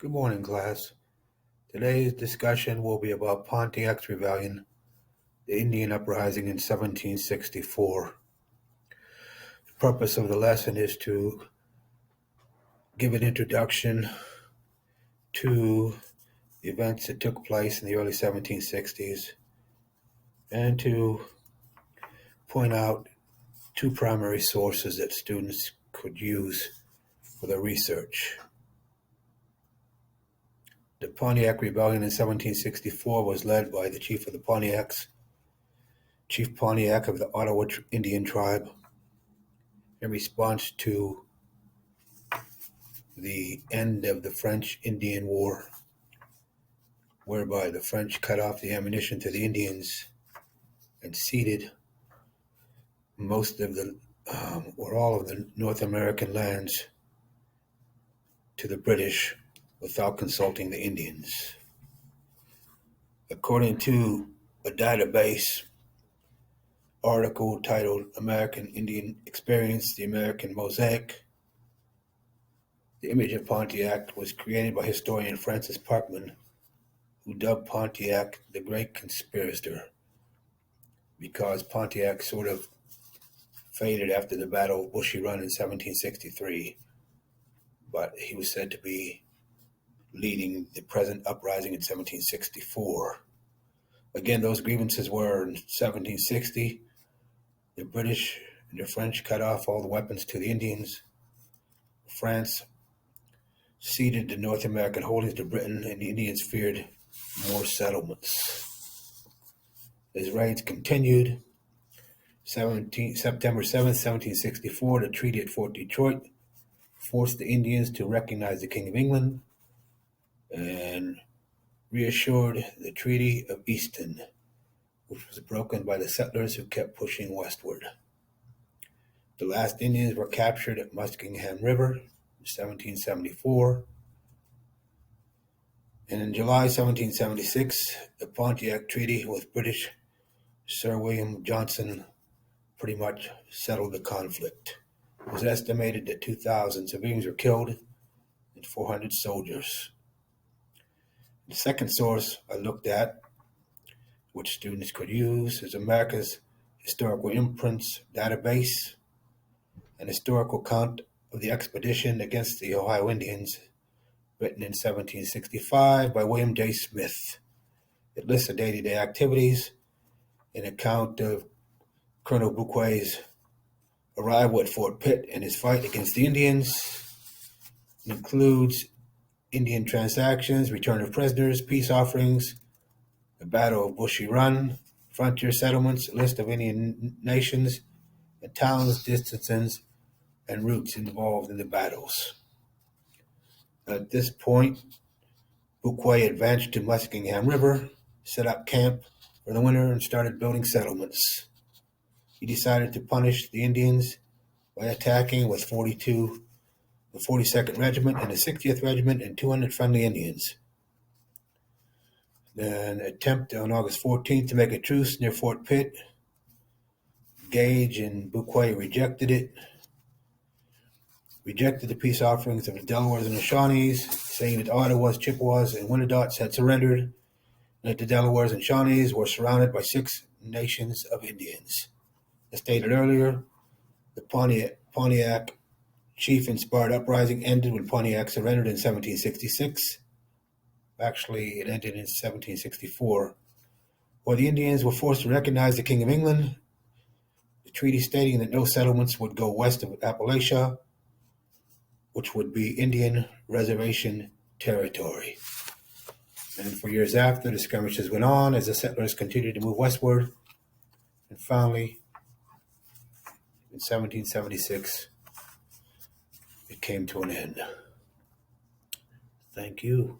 Good morning, class. Today's discussion will be about Pontiac's rebellion, the Indian Uprising in 1764. The purpose of the lesson is to give an introduction to the events that took place in the early 1760s and to point out two primary sources that students could use for their research. The Pontiac Rebellion in 1764 was led by the chief of the Pontiacs, Chief Pontiac of the Ottawa Indian Tribe, in response to the end of the French-Indian War, whereby the French cut off the ammunition to the Indians and ceded most of the, or all of the North American lands to the British without consulting the Indians. According to a database article titled American Indian Experience, the American Mosaic, the image of Pontiac was created by historian Francis Parkman, who dubbed Pontiac the Great Conspirator, because Pontiac sort of faded after the Battle of Bushy Run in 1763, but he was said to be leading the present uprising in 1764. Again, those grievances were in 1760, the British and the French cut off all the weapons to the Indians. France ceded the North American holdings to Britain, and the Indians feared more settlements. As raids continued, September 7th, 1764, the treaty at Fort Detroit forced the Indians to recognize the King of England and reassured the Treaty of Easton, which was broken by the settlers who kept pushing westward. The last Indians were captured at Muskingum River in 1774. And in July 1776, the Pontiac Treaty with British Sir William Johnson pretty much settled the conflict. It was estimated that 2,000 civilians were killed and 400 soldiers. The second source I looked at, which students could use, is America's Historical Imprints Database, an historical account of the expedition against the Ohio Indians, written in 1765 by William J. Smith. It lists the day-to-day activities, an account of Colonel Bouquet's arrival at Fort Pitt and his fight against the Indians. It includes Indian transactions, return of prisoners, peace offerings, the Battle of Bushy Run, frontier settlements, a list of Indian nations, and towns, distances, and routes involved in the battles. At this point, Bouquet advanced to Muskingum River, set up camp for the winter, and started building settlements. He decided to punish the Indians by attacking with the 42nd Regiment and the 60th Regiment and 200 friendly Indians. Then attempt on August 14th to make a truce near Fort Pitt. Gage and Bouquet rejected the peace offerings of the Delawares and the Shawnees, saying that the Ottawas, Chippewas, and Wyandotts had surrendered, and that the Delawares and Shawnees were surrounded by 6 nations of Indians. As stated earlier, the Pontiac chief-inspired uprising ended when Pontiac surrendered in 1766. Actually, it ended in 1764, where the Indians were forced to recognize the King of England, the treaty stating that no settlements would go west of Appalachia, which would be Indian reservation territory. And for years after, the skirmishes went on as the settlers continued to move westward, and finally, in 1776, it came to an end. Thank you.